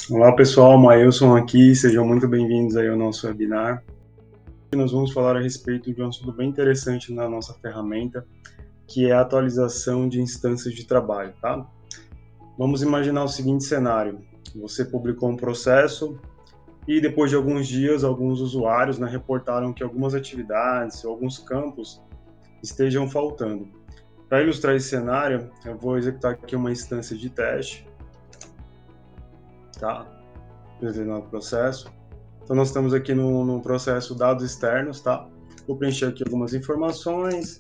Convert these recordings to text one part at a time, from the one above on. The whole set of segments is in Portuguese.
Olá pessoal, Mailson aqui, sejam muito bem-vindos aí ao nosso webinar. Nós vamos falar a respeito de um assunto bem interessante na nossa ferramenta, que é a atualização de instâncias de trabalho, tá? Vamos imaginar o seguinte cenário: você publicou um processo e depois de alguns dias, alguns usuários, né, reportaram que algumas atividades, alguns campos estejam faltando. Para ilustrar esse cenário, eu vou executar aqui uma instância de teste, tá? Determinado processo. Então, nós estamos aqui no processo dados externos, tá? Vou preencher aqui algumas informações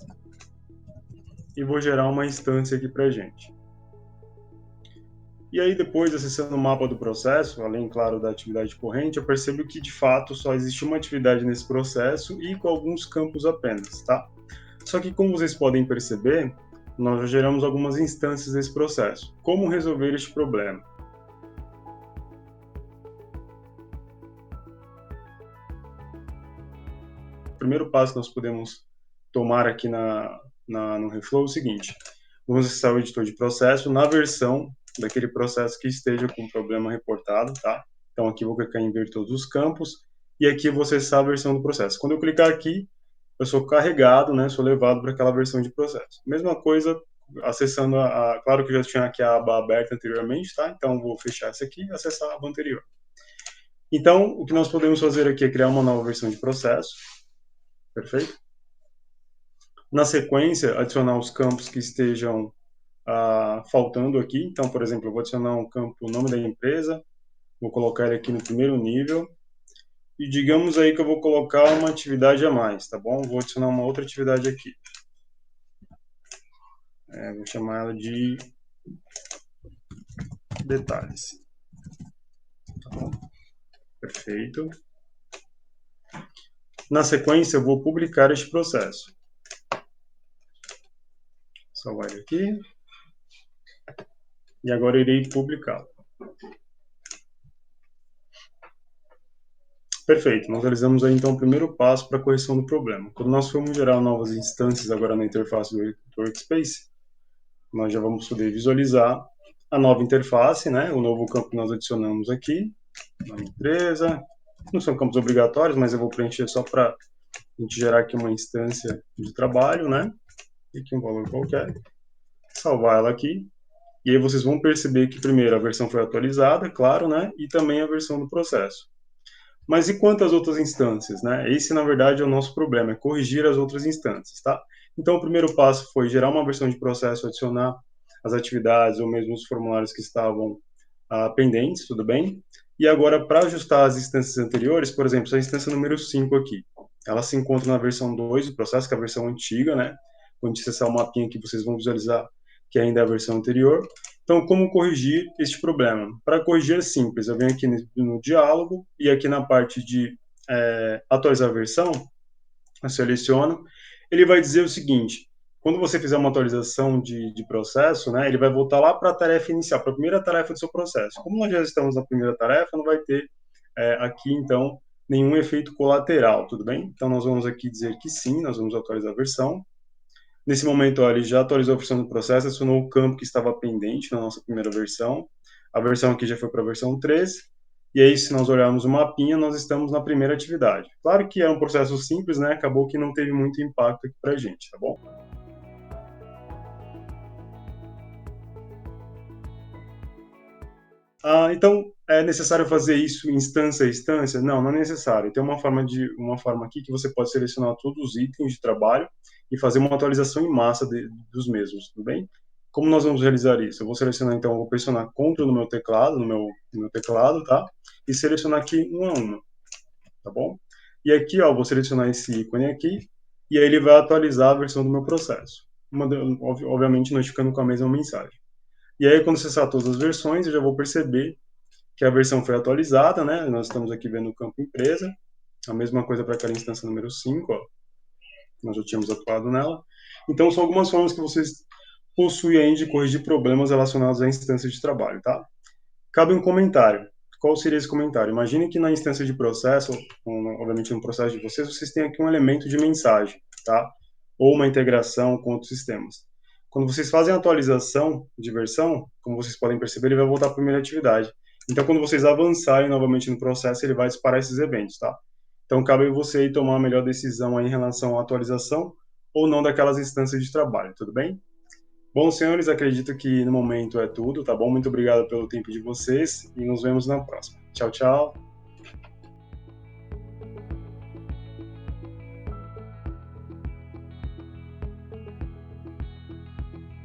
e vou gerar uma instância aqui para a gente. E aí, depois, acessando o mapa do processo, além, claro, da atividade corrente, eu percebo que, de fato, só existe uma atividade nesse processo e com alguns campos apenas, tá? Só que, como vocês podem perceber, nós já geramos algumas instâncias desse processo. Como resolver este problema? O primeiro passo que nós podemos tomar aqui no Reflow é o seguinte: vamos acessar o editor de processo na versão daquele processo que esteja com problema reportado, tá? Então aqui eu vou clicar em ver todos os campos e aqui eu vou acessar a versão do processo. Quando eu clicar aqui, eu sou carregado, né? Sou levado para aquela versão de processo. Mesma coisa acessando claro que eu já tinha aqui a aba aberta anteriormente, tá? Então vou fechar essa aqui e acessar a aba anterior. Então, o que nós podemos fazer aqui é criar uma nova versão de processo, perfeito? Na sequência, adicionar os campos que estejam faltando aqui. Então, por exemplo, eu vou adicionar um campo, o nome da empresa, vou colocar ele aqui no primeiro nível, e digamos aí que eu vou colocar uma atividade a mais, tá bom? Vou adicionar uma outra atividade aqui. Vou chamar ela de detalhes. Tá bom? Perfeito. Na sequência, eu vou publicar este processo. Salvar ele aqui. E agora eu irei publicá-lo. Perfeito, nós realizamos aí então o primeiro passo para a correção do problema. Quando nós formos gerar novas instâncias agora na interface do Workspace, nós já vamos poder visualizar a nova interface, né? O novo campo que nós adicionamos aqui, nome empresa. Não são campos obrigatórios, mas eu vou preencher só para a gente gerar aqui uma instância de trabalho, né? E aqui um valor qualquer. Salvar ela aqui. E aí vocês vão perceber que primeiro a versão foi atualizada, claro, né? E também a versão do processo. Mas e quantas outras instâncias, né? Esse, na verdade, é o nosso problema, é corrigir as outras instâncias, tá? Então, o primeiro passo foi gerar uma versão de processo, adicionar as atividades ou mesmo os formulários que estavam pendentes, tudo bem? E agora, para ajustar as instâncias anteriores, por exemplo, a instância número 5 aqui, ela se encontra na versão 2 do processo, que é a versão antiga, né? Quando acessar o mapinha aqui, vocês vão visualizar que ainda é a versão anterior. Então, como corrigir este problema? Para corrigir é simples, eu venho aqui no diálogo e aqui na parte de atualizar a versão, eu seleciono, ele vai dizer o seguinte: quando você fizer uma atualização de processo, né, ele vai voltar lá para a tarefa inicial, para a primeira tarefa do seu processo. Como nós já estamos na primeira tarefa, não vai ter aqui, então, nenhum efeito colateral, tudo bem? Então, nós vamos aqui dizer que sim, nós vamos atualizar a versão. Nesse momento, ó, ele já atualizou a versão do processo, adicionou o campo que estava pendente na nossa primeira versão. A versão aqui já foi para a versão 3. E aí, se nós olharmos o mapinha, nós estamos na primeira atividade. Claro que é um processo simples, né? Acabou que não teve muito impacto aqui para a gente, tá bom? Então, é necessário fazer isso instância a instância? Não, não é necessário. Tem uma forma aqui que você pode selecionar todos os itens de trabalho e fazer uma atualização em massa dos mesmos, tudo bem? Como nós vamos realizar isso? Eu vou selecionar, então, eu vou pressionar Ctrl no meu teclado, no meu teclado, tá? E selecionar aqui um a um, tá bom? E aqui, ó, eu vou selecionar esse ícone aqui, e aí ele vai atualizar a versão do meu processo, obviamente notificando com a mesma mensagem. E aí, quando acessar todas as versões, eu já vou perceber que a versão foi atualizada, né? Nós estamos aqui vendo o campo empresa, a mesma coisa para aquela instância número 5, ó, nós já tínhamos atuado nela. Então, são algumas formas que vocês possuem aí de corrigir problemas relacionados à instância de trabalho, tá? Cabe um comentário. Qual seria esse comentário? Imagine que na instância de processo, obviamente no processo de vocês têm aqui um elemento de mensagem, tá? Ou uma integração com outros sistemas. Quando vocês fazem a atualização de versão, como vocês podem perceber, ele vai voltar para a primeira atividade. Então, quando vocês avançarem novamente no processo, ele vai disparar esses eventos, tá? Então, cabe a você aí tomar a melhor decisão aí em relação à atualização ou não daquelas instâncias de trabalho, tudo bem? Bom, senhores, acredito que no momento é tudo, tá bom? Muito obrigado pelo tempo de vocês e nos vemos na próxima. Tchau, tchau.